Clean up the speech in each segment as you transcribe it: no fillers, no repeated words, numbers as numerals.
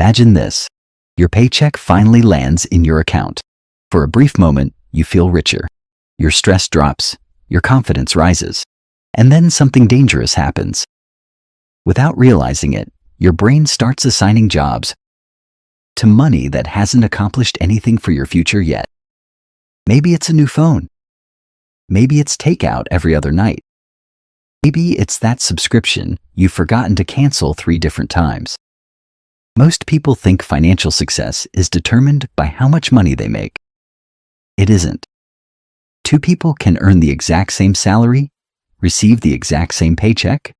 Imagine this. Your paycheck finally lands in your account. For a brief moment, you feel richer. Your stress drops, your confidence rises, and then something dangerous happens. Without realizing it, your brain starts assigning jobs to money that hasn't accomplished anything for your future yet. Maybe it's a new phone. Maybe it's takeout every other night. Maybe it's that subscription you've forgotten to cancel 3 different times. Most people think financial success is determined by how much money they make. It isn't. 2 people can earn the exact same salary, receive the exact same paycheck,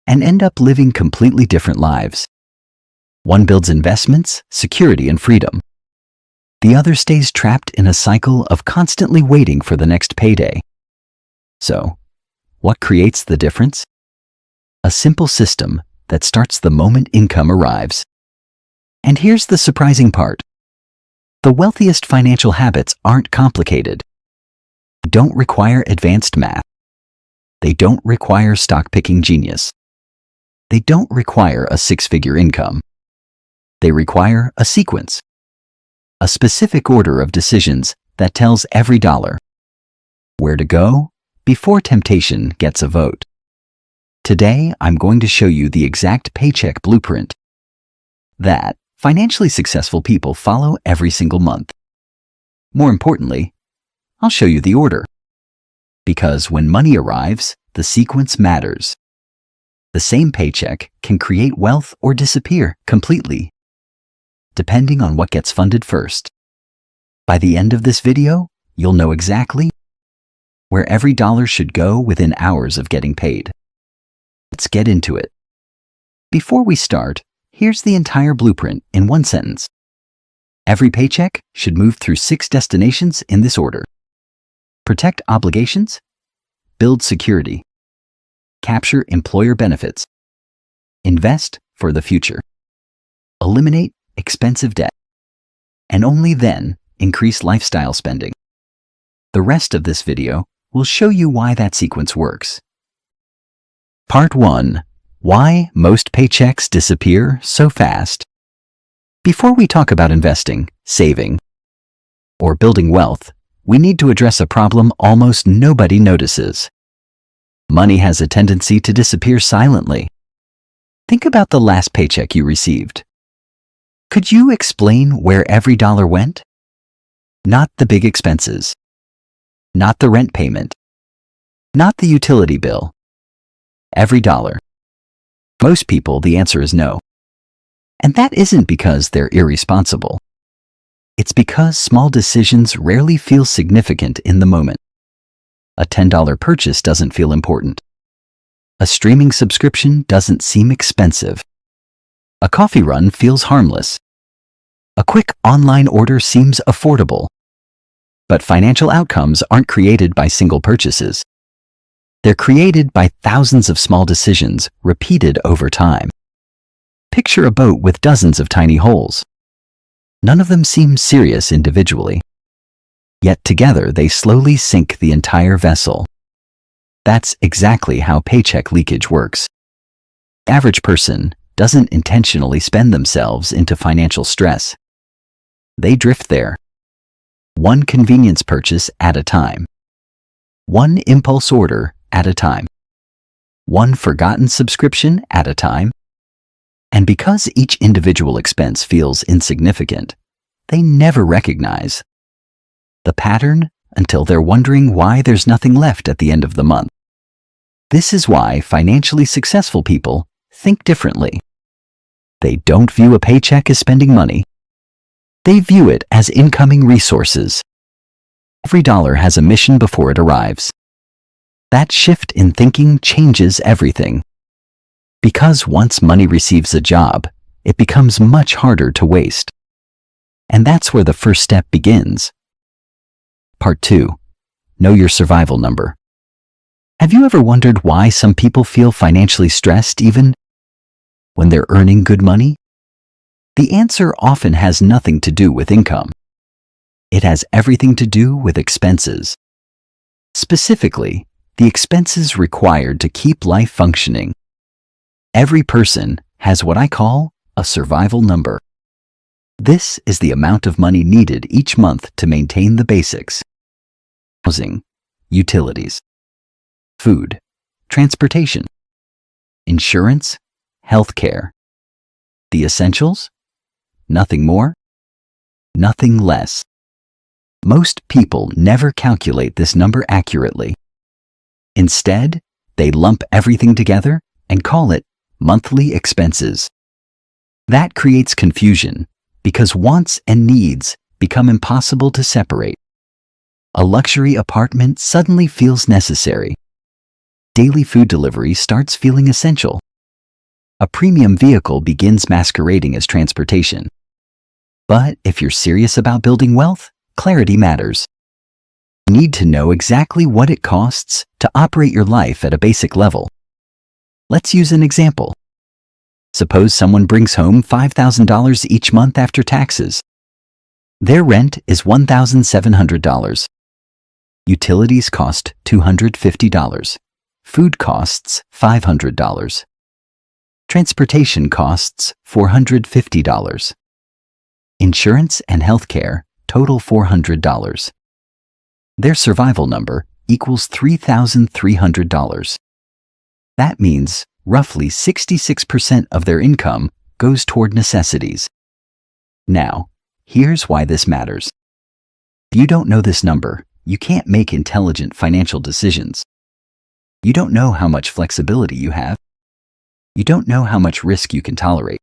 and end up living completely different lives. One builds investments, security, and freedom. The other stays trapped in a cycle of constantly waiting for the next payday. So, what creates the difference? A simple system that starts the moment income arrives. And here's the surprising part. The wealthiest financial habits aren't complicated. They don't require advanced math. They don't require stock-picking genius. They don't require a 6-figure income. They require a sequence, a specific order of decisions that tells every dollar where to go before temptation gets a vote. Today, I'm going to show you the exact paycheck blueprint that financially successful people follow every single month. More importantly, I'll show you the order. Because when money arrives, the sequence matters. The same paycheck can create wealth or disappear completely, depending on what gets funded first. By the end of this video, you'll know exactly where every dollar should go within hours of getting paid. Let's get into it. Before we start, here's the entire blueprint in one sentence. Every paycheck should move through 6 destinations in this order. Protect obligations, build security, capture employer benefits, invest for the future, eliminate expensive debt, and only then increase lifestyle spending. The rest of this video will show you why that sequence works. Part 1. Why most paychecks disappear so fast. Before we talk about investing, saving, or building wealth, we need to address a problem almost nobody notices. Money has a tendency to disappear silently. Think about the last paycheck you received. Could you explain where every dollar went? Not the big expenses. Not the rent payment. Not the utility bill. Every dollar. Most people, the answer is no. And that isn't because they're irresponsible. It's because small decisions rarely feel significant in the moment. A $10 purchase doesn't feel important. A streaming subscription doesn't seem expensive. A coffee run feels harmless. A quick online order seems affordable. But financial outcomes aren't created by single purchases. They're created by thousands of small decisions repeated over time. Picture a boat with dozens of tiny holes. None of them seem serious individually. Yet together they slowly sink the entire vessel. That's exactly how paycheck leakage works. The average person doesn't intentionally spend themselves into financial stress. They drift there. One convenience purchase at a time. One impulse order at a time. One forgotten subscription at a time. And because each individual expense feels insignificant, they never recognize the pattern until they're wondering why there's nothing left at the end of the month. This is why financially successful people think differently. They don't view a paycheck as spending money. They view it as incoming resources. Every dollar has a mission before it arrives. That shift in thinking changes everything. Because once money receives a job, it becomes much harder to waste. And that's where the first step begins. Part 2. Know your survival number. Have you ever wondered why some people feel financially stressed even when they're earning good money? The answer often has nothing to do with income. It has everything to do with expenses. Specifically, the expenses required to keep life functioning. Every person has what I call a survival number. This is the amount of money needed each month to maintain the basics: housing, utilities, food, transportation, insurance, healthcare. The essentials? Nothing more, nothing less. Most people never calculate this number accurately. Instead, they lump everything together and call it monthly expenses. That creates confusion because wants and needs become impossible to separate. A luxury apartment suddenly feels necessary. Daily food delivery starts feeling essential. A premium vehicle begins masquerading as transportation. But if you're serious about building wealth, clarity matters. You need to know exactly what it costs to operate your life at a basic level. Let's use an example. Suppose someone brings home $5,000 each month after taxes. Their rent is $1,700. Utilities cost $250. Food costs $500. Transportation costs $450. Insurance and healthcare total $400. Their survival number equals $3,300. That means roughly 66% of their income goes toward necessities. Now, here's why this matters. If you don't know this number, you can't make intelligent financial decisions. You don't know how much flexibility you have. You don't know how much risk you can tolerate.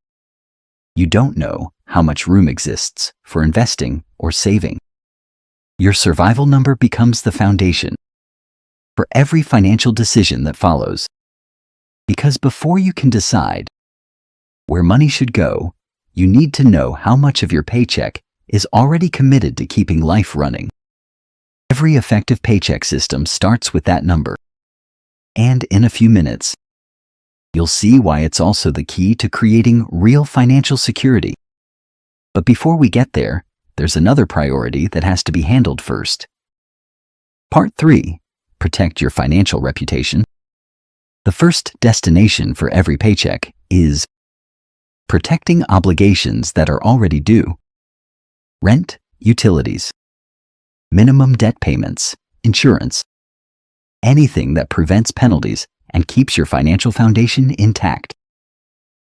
You don't know how much room exists for investing or saving. Your survival number becomes the foundation for every financial decision that follows. Because before you can decide where money should go, you need to know how much of your paycheck is already committed to keeping life running. Every effective paycheck system starts with that number. And in a few minutes, you'll see why it's also the key to creating real financial security. But before we get there, there's another priority that has to be handled first. Part 3. Protect your financial reputation. The first destination for every paycheck is protecting obligations that are already due. Rent, utilities, minimum debt payments, insurance, anything that prevents penalties and keeps your financial foundation intact.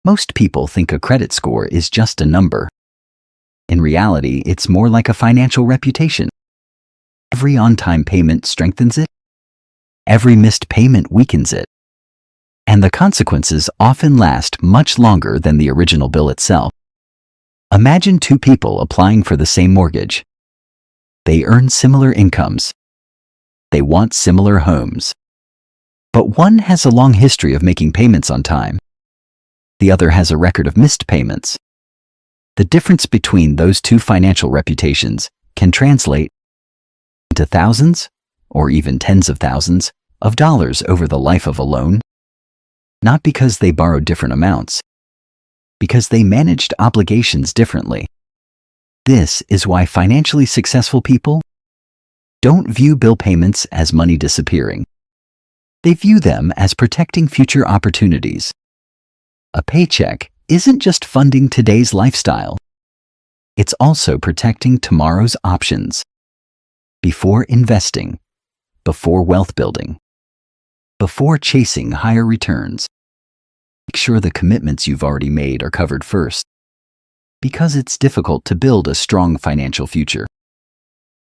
Most people think a credit score is just a number. In reality, it's more like a financial reputation. Every on-time payment strengthens it. Every missed payment weakens it. And the consequences often last much longer than the original bill itself. Imagine two people applying for the same mortgage. They earn similar incomes. They want similar homes. But one has a long history of making payments on time. The other has a record of missed payments. The difference between those two financial reputations can translate into thousands, or even tens of thousands, of dollars over the life of a loan. Not because they borrowed different amounts, because they managed obligations differently. This is why financially successful people don't view bill payments as money disappearing. They view them as protecting future opportunities. A paycheck isn't just funding today's lifestyle. It's also protecting tomorrow's options. Before investing, before wealth building, before chasing higher returns, make sure the commitments you've already made are covered first. Because it's difficult to build a strong financial future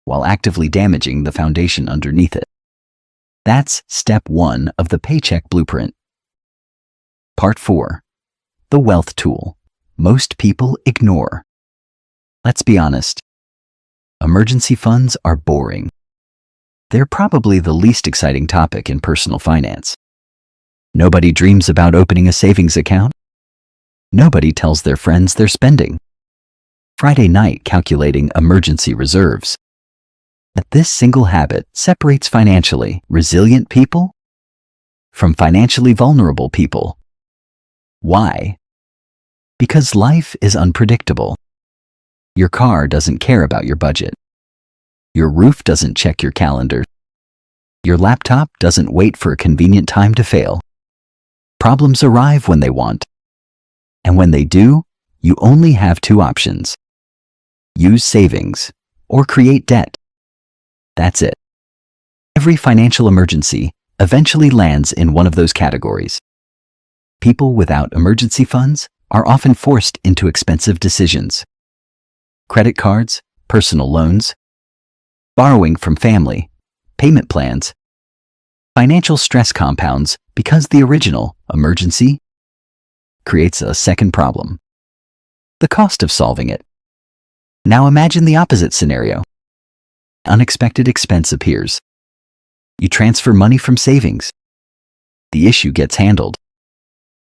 while actively damaging the foundation underneath it. That's step 1 of the Paycheck Blueprint. Part 4. The wealth tool most people ignore. Let's be honest. Emergency funds are boring. They're probably the least exciting topic in personal finance. Nobody dreams about opening a savings account. Nobody tells their friends they're spending Friday night calculating emergency reserves. But this single habit separates financially resilient people from financially vulnerable people. Why? Because life is unpredictable. Your car doesn't care about your budget. Your roof doesn't check your calendar. Your laptop doesn't wait for a convenient time to fail. Problems arrive when they want. And when they do, you only have two options: use savings or create debt. That's it. Every financial emergency eventually lands in one of those categories. People without emergency funds are often forced into expensive decisions: credit cards, personal loans, borrowing from family, payment plans. Financial stress compounds because the original emergency creates a second problem: the cost of solving it. Now imagine the opposite scenario. Unexpected expense appears. You transfer money from savings. The issue gets handled.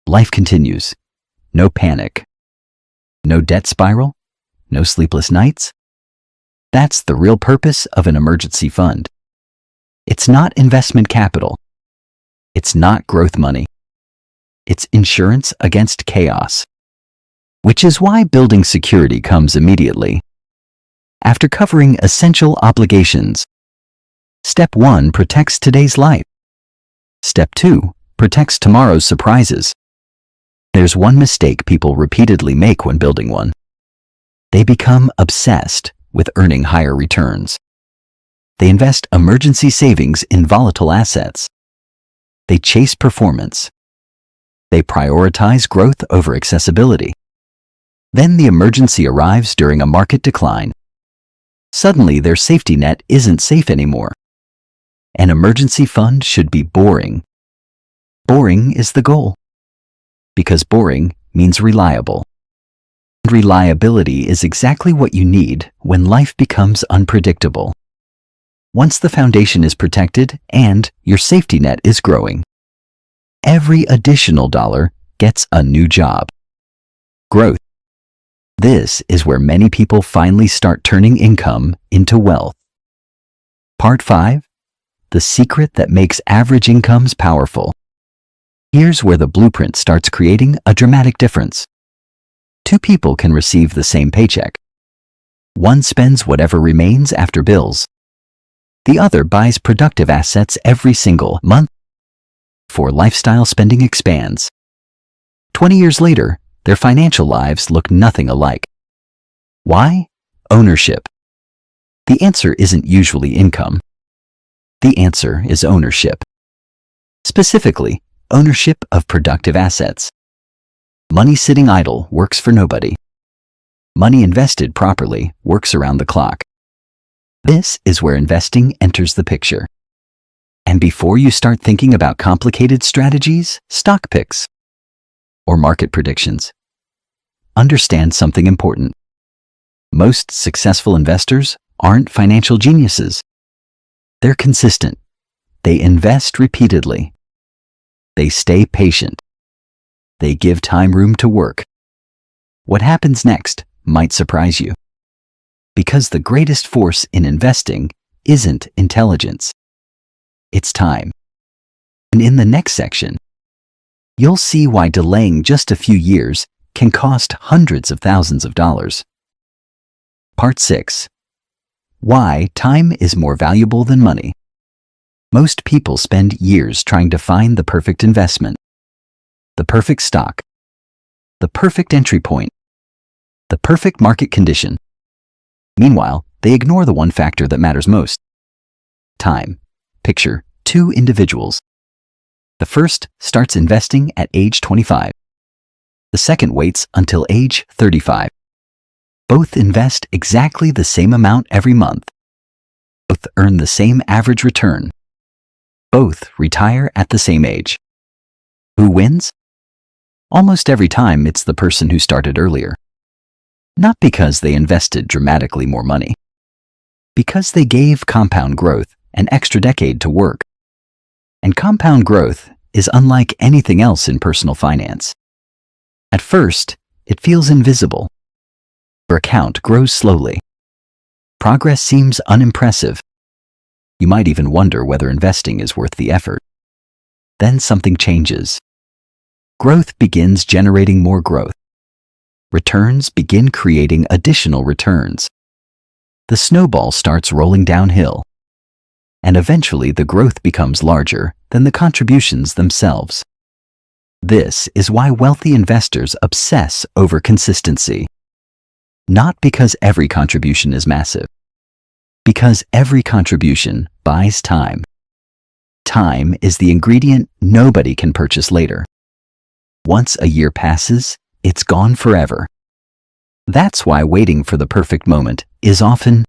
Life continues. No panic. No debt spiral. No sleepless nights. That's the real purpose of an emergency fund. It's not investment capital. It's not growth money. It's insurance against chaos. Which is why building security comes immediately. After covering essential obligations, Step 1 protects today's life. Step 2 protects tomorrow's surprises. There's one mistake people repeatedly make when building one. They become obsessed with earning higher returns. They invest emergency savings in volatile assets. They chase performance. They prioritize growth over accessibility. Then the emergency arrives during a market decline. Suddenly, their safety net isn't safe anymore. An emergency fund should be boring. Boring is the goal. Because boring means reliable. And reliability is exactly what you need when life becomes unpredictable. Once the foundation is protected and your safety net is growing, every additional dollar gets a new job: growth. This is where many people finally start turning income into wealth. Part 5. The secret that makes average incomes powerful. Here's where the blueprint starts creating a dramatic difference. Two people can receive the same paycheck. One spends whatever remains after bills. The other buys productive assets every single month. For lifestyle spending expands. 20 years later, their financial lives look nothing alike. Why? Ownership. The answer isn't usually income. The answer is ownership. Specifically, ownership of productive assets. Money sitting idle works for nobody. Money invested properly works around the clock. This is where investing enters the picture. And before you start thinking about complicated strategies, stock picks, or market predictions, understand something important. Most successful investors aren't financial geniuses. They're consistent. They invest repeatedly. They stay patient. They give time room to work. What happens next might surprise you. Because the greatest force in investing isn't intelligence. It's time. And in the next section, you'll see why delaying just a few years can cost hundreds of thousands of dollars. Part 6. Why time is more valuable than money. Most people spend years trying to find the perfect investment, the perfect stock, the perfect entry point, the perfect market condition. Meanwhile, they ignore the one factor that matters most: time. Picture two individuals. The first starts investing at age 25. The second waits until age 35. Both invest exactly the same amount every month. Both earn the same average return. Both retire at the same age. Who wins? Almost every time it's the person who started earlier. Not because they invested dramatically more money. Because they gave compound growth an extra decade to work. And compound growth is unlike anything else in personal finance. At first, it feels invisible. Your account grows slowly. Progress seems unimpressive. You might even wonder whether investing is worth the effort. Then something changes. Growth begins generating more growth. Returns begin creating additional returns. The snowball starts rolling downhill. And eventually the growth becomes larger than the contributions themselves. This is why wealthy investors obsess over consistency. Not because every contribution is massive, because every contribution buys time. Time is the ingredient nobody can purchase later. Once a year passes, it's gone forever. That's why waiting for the perfect moment is often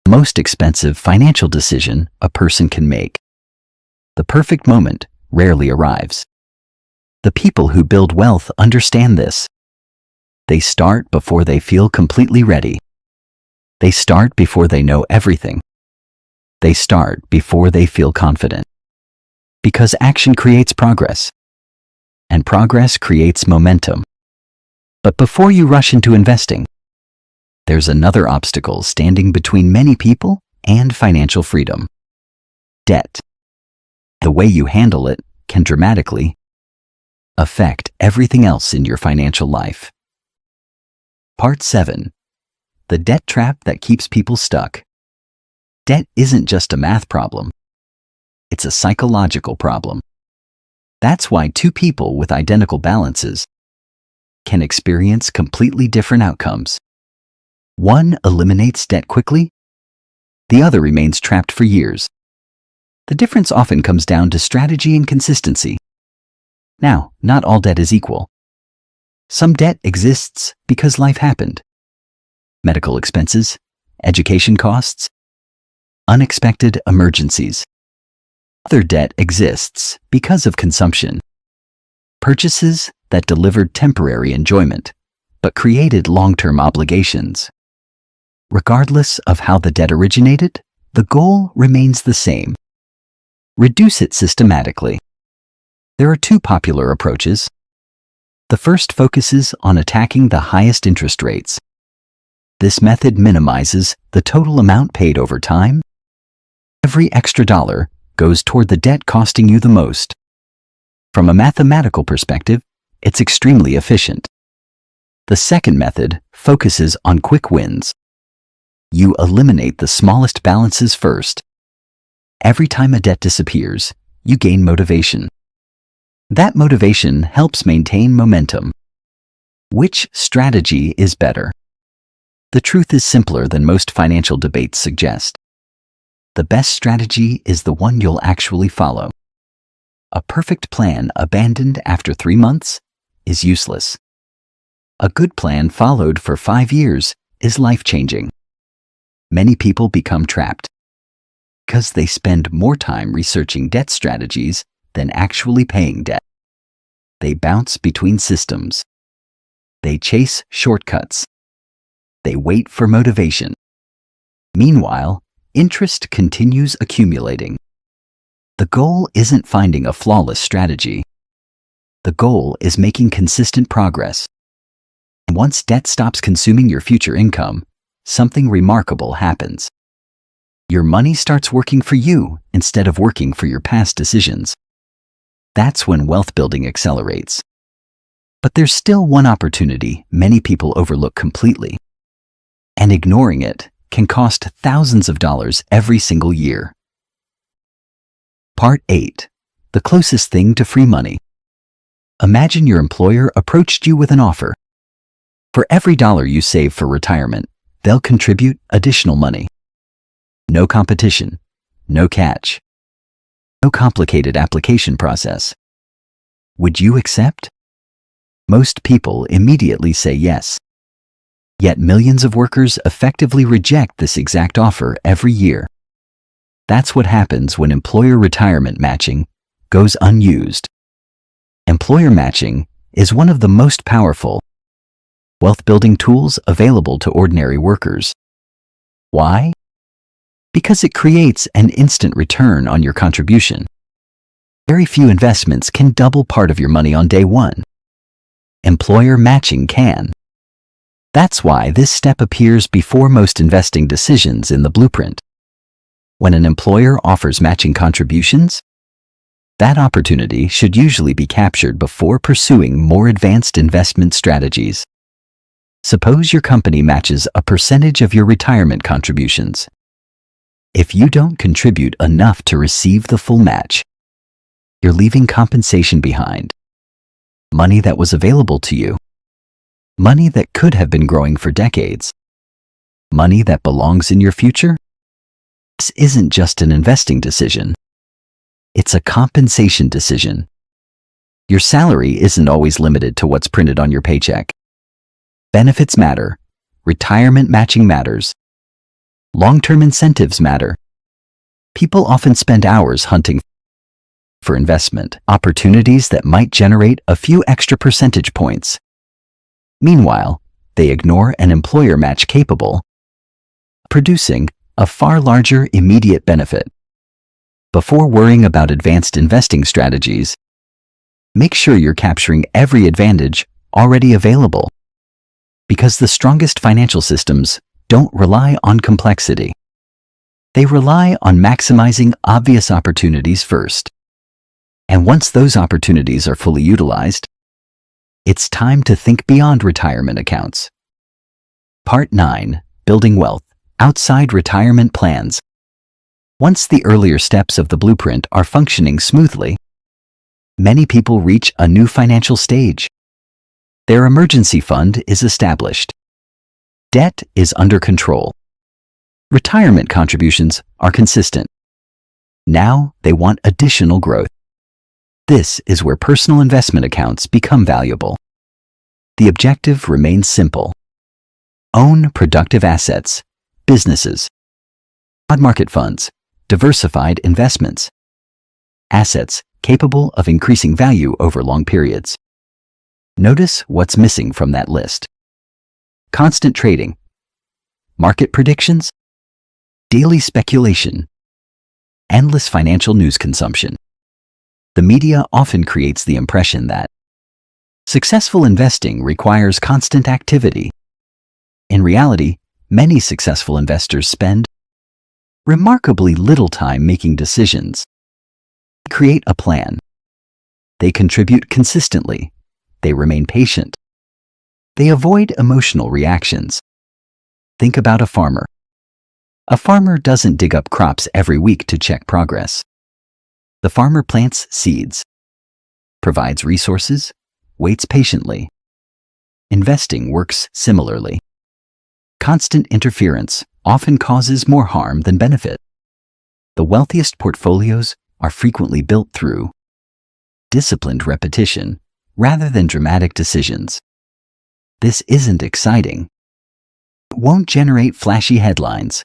the most expensive financial decision a person can make. The perfect moment rarely arrives. The people who build wealth understand this. They start before they feel completely ready. They start before they know everything. They start before they feel confident. Because action creates progress, and progress creates momentum. But before you rush into investing, there's another obstacle standing between many people and financial freedom: debt. The way you handle it can dramatically affect everything else in your financial life. Part 7. The debt trap that keeps people stuck. Debt isn't just a math problem. It's a psychological problem. That's why two people with identical balances can experience completely different outcomes. One eliminates debt quickly, the other remains trapped for years. The difference often comes down to strategy and consistency. Now, not all debt is equal. Some debt exists because life happened. Medical expenses, education costs, unexpected emergencies. Other debt exists because of consumption. Purchases that delivered temporary enjoyment, but created long-term obligations. Regardless of how the debt originated, the goal remains the same: reduce it systematically. There are two popular approaches. The first focuses on attacking the highest interest rates. This method minimizes the total amount paid over time. Every extra dollar goes toward the debt costing you the most. From a mathematical perspective, it's extremely efficient. The second method focuses on quick wins. You eliminate the smallest balances first. Every time a debt disappears, you gain motivation. That motivation helps maintain momentum. Which strategy is better? The truth is simpler than most financial debates suggest. The best strategy is the one you'll actually follow. A perfect plan abandoned after 3 months is useless. A good plan followed for 5 years is life-changing. Many people become trapped because they spend more time researching debt strategies than actually paying debt. They bounce between systems. They chase shortcuts. They wait for motivation. Meanwhile, interest continues accumulating. The goal isn't finding a flawless strategy. The goal is making consistent progress. Once debt stops consuming your future income, something remarkable happens. Your money starts working for you instead of working for your past decisions. That's when wealth building accelerates. But there's still one opportunity many people overlook completely. And ignoring it can cost thousands of dollars every single year. Part 8. The closest thing to free money. Imagine your employer approached you with an offer. For every dollar you save for retirement, they'll contribute additional money. No competition, no catch, no complicated application process. Would you accept? Most people immediately say yes. Yet millions of workers effectively reject this exact offer every year. That's what happens when employer retirement matching goes unused. Employer matching is one of the most powerful wealth-building tools available to ordinary workers. Why? Because it creates an instant return on your contribution. Very few investments can double part of your money on day one. Employer matching can. That's why this step appears before most investing decisions in the blueprint. When an employer offers matching contributions, that opportunity should usually be captured before pursuing more advanced investment strategies. Suppose your company matches a percentage of your retirement contributions. If you don't contribute enough to receive the full match, you're leaving compensation behind. Money that was available to you. Money that could have been growing for decades. Money that belongs in your future. This isn't just an investing decision. It's a compensation decision. Your salary isn't always limited to what's printed on your paycheck. Benefits matter. Retirement matching matters. Long-term incentives matter. People often spend hours hunting for investment opportunities that might generate a few extra percentage points. Meanwhile, they ignore an employer match capable, producing a far larger immediate benefit. Before worrying about advanced investing strategies, make sure you're capturing every advantage already available. Because the strongest financial systems don't rely on complexity. They rely on maximizing obvious opportunities first. And once those opportunities are fully utilized, it's time to think beyond retirement accounts. Part 9. Building wealth outside retirement plans. Once the earlier steps of the blueprint are functioning smoothly, many people reach a new financial stage. Their emergency fund is established. Debt is under control. Retirement contributions are consistent. Now they want additional growth. This is where personal investment accounts become valuable. The objective remains simple. Own productive assets, businesses, broad market funds, diversified investments, assets capable of increasing value over long periods. Notice what's missing from that list. Constant trading, market predictions, daily speculation, endless financial news consumption. The media often creates the impression that successful investing requires constant activity. In reality, many successful investors spend remarkably little time making decisions. They create a plan. They contribute consistently. They remain patient. They avoid emotional reactions. Think about a farmer. A farmer doesn't dig up crops every week to check progress. The farmer plants seeds, provides resources, waits patiently. Investing works similarly. Constant interference often causes more harm than benefit. The wealthiest portfolios are frequently built through disciplined repetition rather than dramatic decisions. This isn't exciting. It won't generate flashy headlines.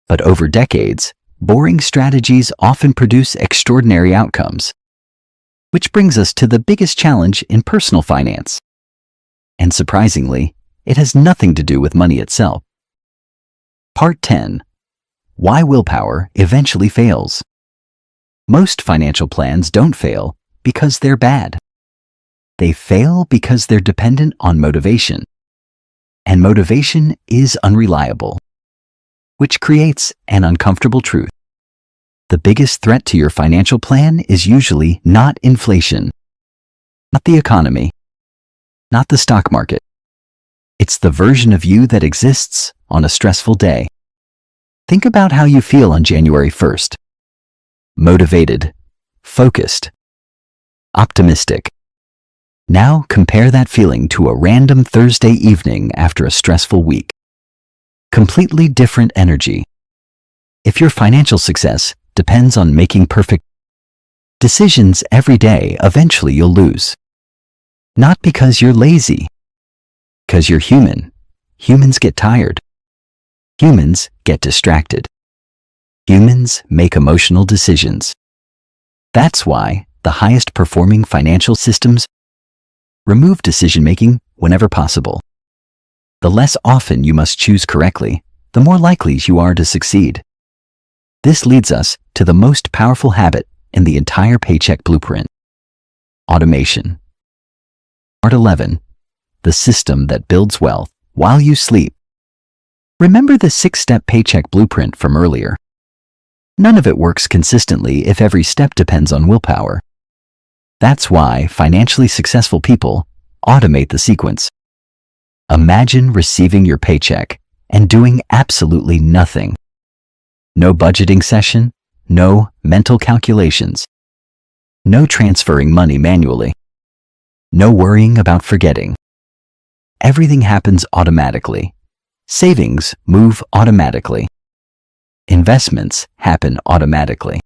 But over decades, boring strategies often produce extraordinary outcomes. Which brings us to the biggest challenge in personal finance. And surprisingly, it has nothing to do with money itself. Part 10. Why willpower eventually fails. Most financial plans don't fail because they're bad. They fail because they're dependent on motivation. And motivation is unreliable, which creates an uncomfortable truth. The biggest threat to your financial plan is usually not inflation, not the economy, not the stock market. It's the version of you that exists on a stressful day. Think about how you feel on January 1st. Motivated, focused, optimistic. Now compare that feeling to a random Thursday evening after a stressful week. Completely different energy. If your financial success depends on making perfect decisions every day, eventually you'll lose. Not because you're lazy, because you're human. Humans get tired. Humans get distracted. Humans make emotional decisions. That's why the highest performing financial systems remove decision-making whenever possible. The less often you must choose correctly, the more likely you are to succeed. This leads us to the most powerful habit in the entire Paycheck blueprint: automation. Part 11. The system that builds wealth while you sleep. Remember the 6-step Paycheck blueprint from earlier? None of it works consistently if every step depends on willpower. That's why financially successful people automate the sequence. Imagine receiving your paycheck and doing absolutely nothing. No budgeting session, no mental calculations, no transferring money manually. No worrying about forgetting. Everything happens automatically. Savings move automatically. Investments happen automatically.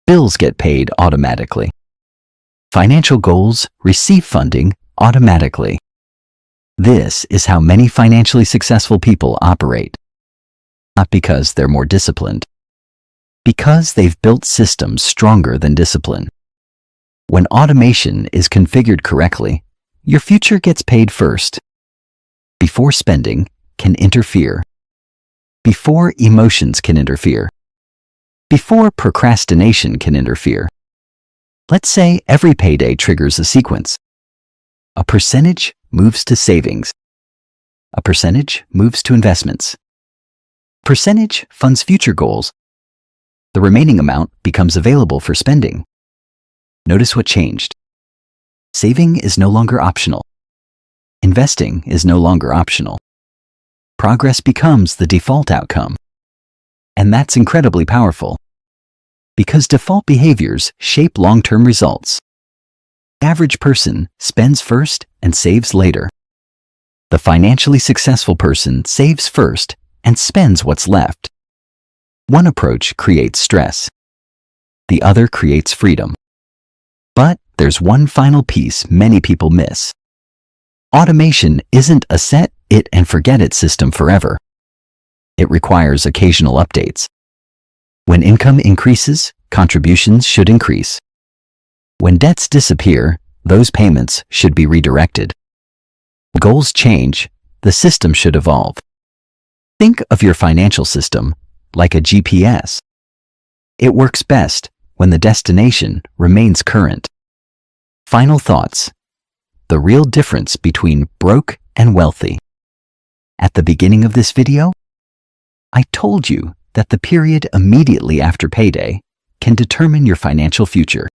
Bills get paid automatically. Financial goals receive funding automatically. This is how many financially successful people operate. Not because they're more disciplined. Because they've built systems stronger than discipline. When automation is configured correctly, your future gets paid first. Before spending can interfere. Before emotions can interfere. Before procrastination can interfere. Let's say every payday triggers a sequence. A percentage moves to savings. A percentage moves to investments. A percentage funds future goals. The remaining amount becomes available for spending. Notice what changed. Saving is no longer optional. Investing is no longer optional. Progress becomes the default outcome. And that's incredibly powerful. Because default behaviors shape long-term results. The average person spends first and saves later. The financially successful person saves first and spends what's left. One approach creates stress. The other creates freedom. But there's one final piece many people miss. Automation isn't a set it and forget it system forever. It requires occasional updates. When income increases, contributions should increase. When debts disappear, those payments should be redirected. When goals change, the system should evolve. Think of your financial system like a GPS. It works best when the destination remains current. Final thoughts. The real difference between broke and wealthy. At the beginning of this video, I told you that the period immediately after payday can determine your financial future.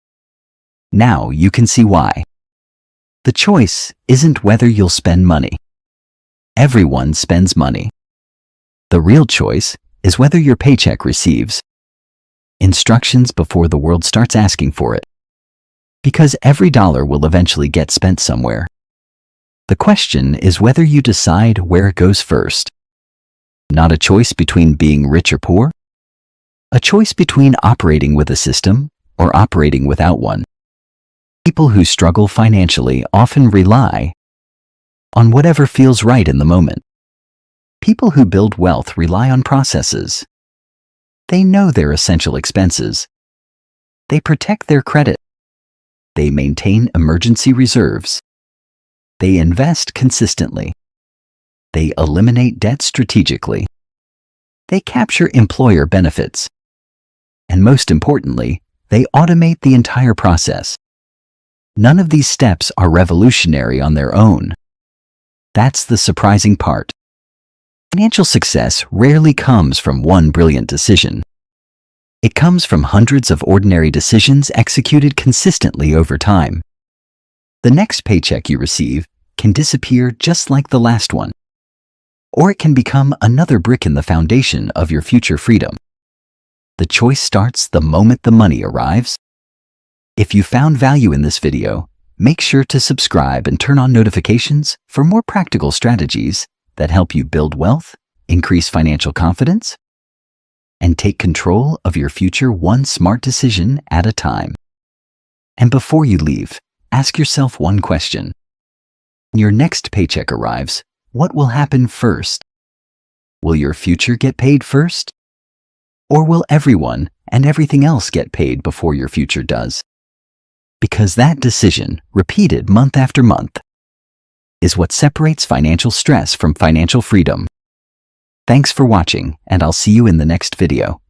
Now you can see why. The choice isn't whether you'll spend money. Everyone spends money. The real choice is whether your paycheck receives instructions before the world starts asking for it. Because every dollar will eventually get spent somewhere. The question is whether you decide where it goes first. Not a choice between being rich or poor. A choice between operating with a system or operating without one. People who struggle financially often rely on whatever feels right in the moment. People who build wealth rely on processes. They know their essential expenses. They protect their credit. They maintain emergency reserves. They invest consistently. They eliminate debt strategically. They capture employer benefits. And most importantly, they automate the entire process. None of these steps are revolutionary on their own. That's the surprising part. Financial success rarely comes from one brilliant decision. It comes from hundreds of ordinary decisions executed consistently over time. The next paycheck you receive can disappear just like the last one. Or it can become another brick in the foundation of your future freedom. The choice starts the moment the money arrives. If you found value in this video, make sure to subscribe and turn on notifications for more practical strategies that help you build wealth, increase financial confidence, and take control of your future one smart decision at a time. And before you leave, ask yourself one question. When your next paycheck arrives, what will happen first? Will your future get paid first? Or will everyone and everything else get paid before your future does? Because that decision, repeated month after month, is what separates financial stress from financial freedom. Thanks for watching, and I'll see you in the next video.